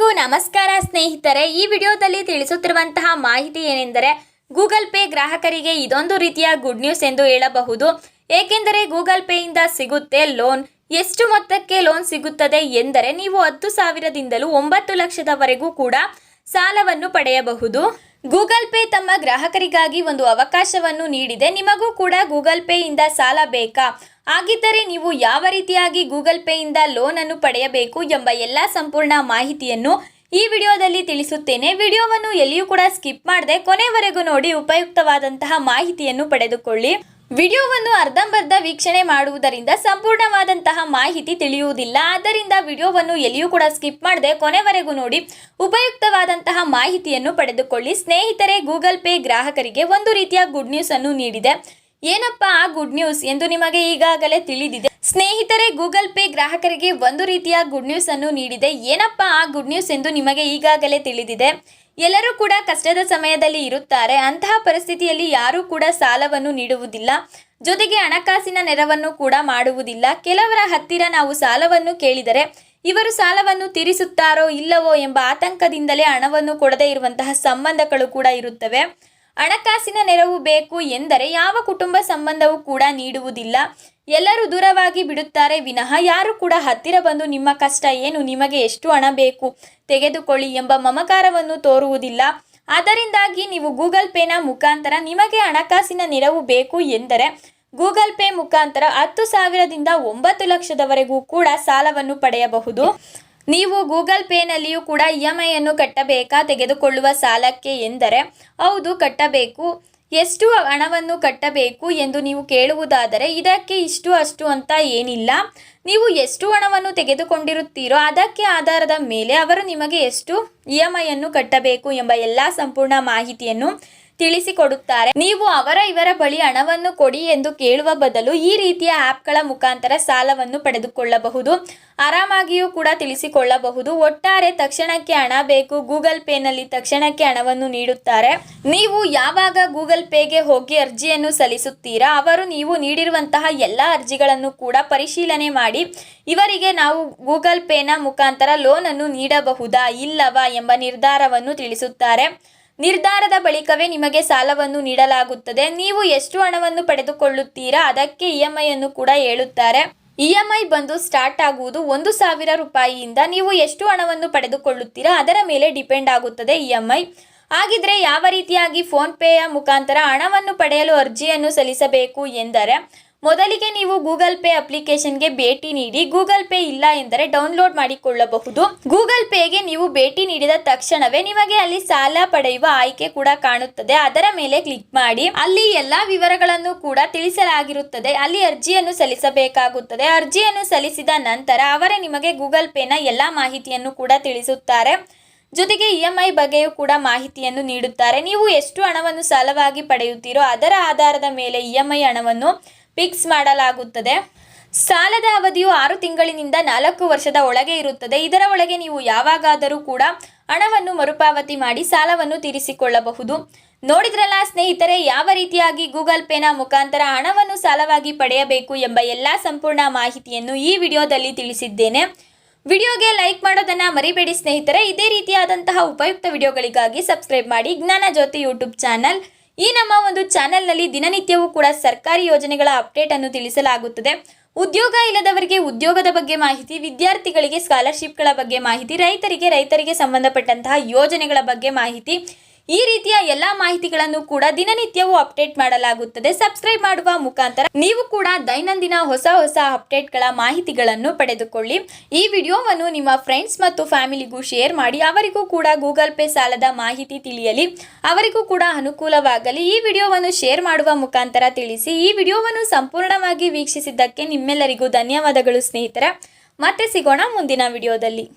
ಎಲ್ಲರಿಗೂ ನಮಸ್ಕಾರ ಸ್ನೇಹಿತರೆ. ಈ ವಿಡಿಯೋದಲ್ಲಿ ತಿಳಿಸುತ್ತಿರುವಂತಹ ಮಾಹಿತಿ ಏನೆಂದರೆ ಗೂಗಲ್ ಪೇ ಗ್ರಾಹಕರಿಗೆ ಇದೊಂದು ರೀತಿಯ ಗುಡ್ ನ್ಯೂಸ್ ಎಂದು ಹೇಳಬಹುದು. ಏಕೆಂದರೆ ಗೂಗಲ್ ಪೇ ಇಂದ ಸಿಗುತ್ತೆ ಲೋನ್. ಎಷ್ಟು ಮೊತ್ತಕ್ಕೆ ಲೋನ್ ಸಿಗುತ್ತದೆ ಎಂದರೆ ನೀವು 10,000ದಿಂದಲೂ 9 ಲಕ್ಷದವರೆಗೂ ಕೂಡ ಸಾಲವನ್ನು ಪಡೆಯಬಹುದು. ಗೂಗಲ್ ಪೇ ತಮ್ಮ ಗ್ರಾಹಕರಿಗಾಗಿ ಒಂದು ಅವಕಾಶವನ್ನು ನೀಡಿದೆ. ನಿಮಗೂ ಕೂಡ ಗೂಗಲ್ ಪೇ ಇಂದ ಸಾಲ ಬೇಕಾ? ಹಾಗಿದ್ದರೆ ನೀವು ಯಾವ ರೀತಿಯಾಗಿ ಗೂಗಲ್ ಪೇ ಇಂದ ಲೋನ್ ಅನ್ನು ಪಡೆಯಬೇಕು ಎಂಬ ಎಲ್ಲ ಸಂಪೂರ್ಣ ಮಾಹಿತಿಯನ್ನು ಈ ವಿಡಿಯೋದಲ್ಲಿ ತಿಳಿಸುತ್ತೇನೆ. ವಿಡಿಯೋವನ್ನು ಎಲ್ಲಿಯೂ ಕೂಡ ಸ್ಕಿಪ್ ಮಾಡದೆ ಕೊನೆವರೆಗೂ ನೋಡಿ ಉಪಯುಕ್ತವಾದಂತಹ ಮಾಹಿತಿಯನ್ನು ಪಡೆದುಕೊಳ್ಳಿ. ವಿಡಿಯೋವನ್ನು ಅರ್ಧಂಬರ್ಧ ವೀಕ್ಷಣೆ ಮಾಡುವುದರಿಂದ ಸಂಪೂರ್ಣವಾದಂತಹ ಮಾಹಿತಿ ತಿಳಿಯುವುದಿಲ್ಲ. ಆದ್ದರಿಂದ ವಿಡಿಯೋವನ್ನು ಎಲ್ಲಿಯೂ ಕೂಡ ಸ್ಕಿಪ್ ಮಾಡದೆ ಕೊನೆವರೆಗೂ ನೋಡಿ ಉಪಯುಕ್ತವಾದಂತಹ ಮಾಹಿತಿಯನ್ನು ಪಡೆದುಕೊಳ್ಳಿ. ಸ್ನೇಹಿತರೆ, ಗೂಗಲ್ ಪೇ ಗ್ರಾಹಕರಿಗೆ ಒಂದು ರೀತಿಯ ಗುಡ್ ನ್ಯೂಸ್ ಅನ್ನು ನೀಡಿದೆ. ಏನಪ್ಪ ಆ ಗುಡ್ ನ್ಯೂಸ್ ಎಂದು ನಿಮಗೆ ಈಗಾಗಲೇ ತಿಳಿದಿದೆ. ಸ್ನೇಹಿತರೆ, ಗೂಗಲ್ ಪೇ ಗ್ರಾಹಕರಿಗೆ ಒಂದು ರೀತಿಯ ಗುಡ್ ನ್ಯೂಸ್ ಅನ್ನು ನೀಡಿದೆ. ಏನಪ್ಪ ಆ ಗುಡ್ ನ್ಯೂಸ್ ಎಂದು ನಿಮಗೆ ಈಗಾಗಲೇ ತಿಳಿದಿದೆ. ಎಲ್ಲರೂ ಕೂಡ ಕಷ್ಟದ ಸಮಯದಲ್ಲಿ ಇರುತ್ತಾರೆ. ಅಂತಹ ಪರಿಸ್ಥಿತಿಯಲ್ಲಿ ಯಾರೂ ಕೂಡ ಸಾಲವನ್ನು ನೀಡುವುದಿಲ್ಲ, ಜೊತೆಗೆ ಹಣಕಾಸಿನ ನೆರವನ್ನು ಕೂಡ ಮಾಡುವುದಿಲ್ಲ. ಕೆಲವರ ಹತ್ತಿರ ನಾವು ಸಾಲವನ್ನು ಕೇಳಿದರೆ ಇವರು ಸಾಲವನ್ನು ತೀರಿಸುತ್ತಾರೋ ಇಲ್ಲವೋ ಎಂಬ ಆತಂಕದಿಂದಲೇ ಹಣವನ್ನು ಕೊಡದೇ ಇರುವಂತಹ ಸಂಬಂಧಗಳು ಕೂಡ ಇರುತ್ತವೆ. ಹಣಕಾಸಿನ ನೆರವು ಬೇಕು ಎಂದರೆ ಯಾವ ಕುಟುಂಬ ಸಂಬಂಧವೂ ಕೂಡ ನೀಡುವುದಿಲ್ಲ. ಎಲ್ಲರೂ ದೂರವಾಗಿ ಬಿಡುತ್ತಾರೆ ವಿನಃ ಯಾರು ಕೂಡ ಹತ್ತಿರ ಬಂದು ನಿಮ್ಮ ಕಷ್ಟ ಏನು, ನಿಮಗೆ ಎಷ್ಟು ಹಣ ಬೇಕು ತೆಗೆದುಕೊಳ್ಳಿ ಎಂಬ ಮಮಕಾರವನ್ನು ತೋರುವುದಿಲ್ಲ. ಅದರಿಂದಾಗಿ ನೀವು ಗೂಗಲ್ ಪೇನ ಮುಖಾಂತರ ನಿಮಗೆ ಹಣಕಾಸಿನ ನೆರವು ಬೇಕು ಎಂದರೆ ಗೂಗಲ್ ಪೇ ಮುಖಾಂತರ 10,000ದಿಂದ 9 ಲಕ್ಷದವರೆಗೂ ಕೂಡ ಸಾಲವನ್ನು ಪಡೆಯಬಹುದು. ನೀವು ಗೂಗಲ್ ಪೇನಲ್ಲಿಯೂ ಕೂಡ EMI ಅನ್ನು ಕಟ್ಟಬೇಕಾ ತೆಗೆದುಕೊಳ್ಳುವ ಸಾಲಕ್ಕೆ ಎಂದರೆ ಹೌದು, ಕಟ್ಟಬೇಕು. ಎಷ್ಟು ಹಣವನ್ನು ಕಟ್ಟಬೇಕು ಎಂದು ನೀವು ಕೇಳುವುದಾದರೆ ಇದಕ್ಕೆ ಇಷ್ಟು ಅಷ್ಟು ಅಂತ ಏನಿಲ್ಲ. ನೀವು ಎಷ್ಟು ಹಣವನ್ನು ತೆಗೆದುಕೊಂಡಿರುತ್ತೀರೋ ಅದಕ್ಕೆ ಆಧಾರದ ಮೇಲೆ ಅವರು ನಿಮಗೆ ಎಷ್ಟು EMI ಅನ್ನು ಕಟ್ಟಬೇಕು ಎಂಬ ಎಲ್ಲ ಸಂಪೂರ್ಣ ಮಾಹಿತಿಯನ್ನು ತಿಳಿಸಿಕೊಡುತ್ತಾರೆ. ನೀವು ಇವರ ಬಳಿ ಹಣವನ್ನು ಕೊಡಿ ಎಂದು ಕೇಳುವ ಬದಲು ಈ ರೀತಿಯ ಆ್ಯಪ್ಗಳ ಮುಖಾಂತರ ಸಾಲವನ್ನು ಪಡೆದುಕೊಳ್ಳಬಹುದು. ಆರಾಮಾಗಿಯೂ ಕೂಡ ತಿಳಿಸಿಕೊಳ್ಳಬಹುದು. ಒಟ್ಟಾರೆ ತಕ್ಷಣಕ್ಕೆ ಹಣ ಬೇಕು, ಗೂಗಲ್ ಪೇನಲ್ಲಿ ತಕ್ಷಣಕ್ಕೆ ಹಣವನ್ನು ನೀಡುತ್ತಾರೆ. ನೀವು ಯಾವಾಗ ಗೂಗಲ್ ಪೇಗೆ ಹೋಗಿ ಅರ್ಜಿಯನ್ನು ಸಲ್ಲಿಸುತ್ತೀರಾ ಅವರು ನೀವು ನೀಡಿರುವಂತಹ ಎಲ್ಲ ಅರ್ಜಿಗಳನ್ನು ಕೂಡ ಪರಿಶೀಲನೆ ಮಾಡಿ ಇವರಿಗೆ ನಾವು ಗೂಗಲ್ ಪೇನ ಮುಖಾಂತರ ಲೋನ್ ಅನ್ನು ನೀಡಬಹುದಾ ಇಲ್ಲವಾ ಎಂಬ ನಿರ್ಧಾರವನ್ನು ತಿಳಿಸುತ್ತಾರೆ. ನಿರ್ಧಾರದ ಬಳಿಕವೇ ನಿಮಗೆ ಸಾಲವನ್ನು ನೀಡಲಾಗುತ್ತದೆ. ನೀವು ಎಷ್ಟು ಹಣವನ್ನು ಪಡೆದುಕೊಳ್ಳುತ್ತೀರಾ ಅದಕ್ಕೆ EMI ಅನ್ನು ಕೂಡ ಹೇಳುತ್ತಾರೆ. EMI ಬಂದು ಸ್ಟಾರ್ಟ್ ಆಗುವುದು 1,000 ರೂಪಾಯಿಯಿಂದ. ನೀವು ಎಷ್ಟು ಹಣವನ್ನು ಪಡೆದುಕೊಳ್ಳುತ್ತೀರಾ ಅದರ ಮೇಲೆ ಡಿಪೆಂಡ್ ಆಗುತ್ತದೆ EMI. ಹಾಗಿದ್ರೆ ಯಾವ ರೀತಿಯಾಗಿ ಫೋನ್ ಪೇಯ ಮುಖಾಂತರ ಹಣವನ್ನು ಪಡೆಯಲು ಅರ್ಜಿಯನ್ನು ಸಲ್ಲಿಸಬೇಕು ಎಂದರೆ ಮೊದಲಿಗೆ ನೀವು ಗೂಗಲ್ ಪೇ ಅಪ್ಲಿಕೇಶನ್ಗೆ ಭೇಟಿ ನೀಡಿ. ಗೂಗಲ್ ಪೇ ಇಲ್ಲ ಎಂದರೆ ಡೌನ್ಲೋಡ್ ಮಾಡಿಕೊಳ್ಳಬಹುದು. ಗೂಗಲ್ ಪೇಗೆ ನೀವು ಭೇಟಿ ನೀಡಿದ ತಕ್ಷಣವೇ ನಿಮಗೆ ಅಲ್ಲಿ ಸಾಲ ಪಡೆಯುವ ಆಯ್ಕೆ ಕೂಡ ಕಾಣುತ್ತದೆ. ಅದರ ಮೇಲೆ ಕ್ಲಿಕ್ ಮಾಡಿ. ಅಲ್ಲಿ ಎಲ್ಲಾ ವಿವರಗಳನ್ನು ಕೂಡ ತಿಳಿಸಲಾಗಿರುತ್ತದೆ. ಅಲ್ಲಿ ಅರ್ಜಿಯನ್ನು ಸಲ್ಲಿಸಬೇಕಾಗುತ್ತದೆ. ಅರ್ಜಿಯನ್ನು ಸಲ್ಲಿಸಿದ ನಂತರ ಅವರೇ ನಿಮಗೆ ಗೂಗಲ್ ಪೇನ ಎಲ್ಲಾ ಮಾಹಿತಿಯನ್ನು ಕೂಡ ತಿಳಿಸುತ್ತಾರೆ. ಜೊತೆಗೆ EMI ಬಗ್ಗೆಯೂ ಕೂಡ ಮಾಹಿತಿಯನ್ನು ನೀಡುತ್ತಾರೆ. ನೀವು ಎಷ್ಟು ಹಣವನ್ನು ಸಾಲವಾಗಿ ಪಡೆಯುತ್ತೀರೋ ಅದರ ಆಧಾರದ ಮೇಲೆ EMI ಹಣವನ್ನು ಫಿಕ್ಸ್ ಮಾಡಲಾಗುತ್ತದೆ. ಸಾಲದ ಅವಧಿಯು 6 ತಿಂಗಳಿನಿಂದ 4 ವರ್ಷದ ಒಳಗೆ ಇರುತ್ತದೆ. ಇದರ ಒಳಗೆ ನೀವು ಯಾವಾಗಾದರೂ ಕೂಡ ಹಣವನ್ನು ಮರುಪಾವತಿ ಮಾಡಿ ಸಾಲವನ್ನು ತೀರಿಸಿಕೊಳ್ಳಬಹುದು. ನೋಡಿದ್ರಲ್ಲ ಸ್ನೇಹಿತರೆ, ಯಾವ ರೀತಿಯಾಗಿ ಗೂಗಲ್ ಪೇನ ಮುಖಾಂತರ ಹಣವನ್ನು ಸಾಲವಾಗಿ ಪಡೆಯಬೇಕು ಎಂಬ ಎಲ್ಲ ಸಂಪೂರ್ಣ ಮಾಹಿತಿಯನ್ನು ಈ ವಿಡಿಯೋದಲ್ಲಿ ತಿಳಿಸಿದ್ದೇನೆ. ವಿಡಿಯೋಗೆ ಲೈಕ್ ಮಾಡೋದನ್ನ ಮರಿಬೇಡಿ ಸ್ನೇಹಿತರೆ. ಇದೇ ರೀತಿಯಾದಂತಹ ಉಪಯುಕ್ತ ವಿಡಿಯೋಗಳಿಗಾಗಿ ಸಬ್ಸ್ಕ್ರೈಬ್ ಮಾಡಿ ಜ್ಞಾನ ಜ್ಯೋತಿ ಯೂಟ್ಯೂಬ್ ಚಾನಲ್. ಈ ನಮ್ಮ ಒಂದು ಚಾನೆಲ್ನಲ್ಲಿ ದಿನನಿತ್ಯವೂ ಕೂಡ ಸರ್ಕಾರಿ ಯೋಜನೆಗಳ ಅಪ್ಡೇಟ್ ಅನ್ನು ತಿಳಿಸಲಾಗುತ್ತದೆ. ಉದ್ಯೋಗ ಇಲ್ಲದವರಿಗೆ ಉದ್ಯೋಗದ ಬಗ್ಗೆ ಮಾಹಿತಿ, ವಿದ್ಯಾರ್ಥಿಗಳಿಗೆ ಸ್ಕಾಲರ್ಶಿಪ್ಗಳ ಬಗ್ಗೆ ಮಾಹಿತಿ, ರೈತರಿಗೆ ಸಂಬಂಧಪಟ್ಟಂತಹ ಯೋಜನೆಗಳ ಬಗ್ಗೆ ಮಾಹಿತಿ, ಈ ರೀತಿಯ ಎಲ್ಲ ಮಾಹಿತಿಗಳನ್ನು ಕೂಡ ದಿನನಿತ್ಯವೂ ಅಪ್ಡೇಟ್ ಮಾಡಲಾಗುತ್ತದೆ. ಸಬ್ಸ್ಕ್ರೈಬ್ ಮಾಡುವ ಮುಖಾಂತರ ನೀವು ಕೂಡ ದೈನಂದಿನ ಹೊಸ ಅಪ್ಡೇಟ್ಗಳ ಮಾಹಿತಿಗಳನ್ನು ಪಡೆದುಕೊಳ್ಳಿ. ಈ ವಿಡಿಯೋವನ್ನು ನಿಮ್ಮ ಫ್ರೆಂಡ್ಸ್ ಮತ್ತು ಫ್ಯಾಮಿಲಿಗೂ ಶೇರ್ ಮಾಡಿ. ಅವರಿಗೂ ಕೂಡ ಗೂಗಲ್ ಪೇ ಸಾಲದ ಮಾಹಿತಿ ತಿಳಿಯಲಿ, ಅವರಿಗೂ ಕೂಡ ಅನುಕೂಲವಾಗಲಿ. ಈ ವಿಡಿಯೋವನ್ನು ಶೇರ್ ಮಾಡುವ ಮುಖಾಂತರ ತಿಳಿಸಿ. ಈ ವಿಡಿಯೋವನ್ನು ಸಂಪೂರ್ಣವಾಗಿ ವೀಕ್ಷಿಸಿದ್ದಕ್ಕೆ ನಿಮ್ಮೆಲ್ಲರಿಗೂ ಧನ್ಯವಾದಗಳು ಸ್ನೇಹಿತರೆ. ಮತ್ತೆ ಸಿಗೋಣ ಮುಂದಿನ ವಿಡಿಯೋದಲ್ಲಿ.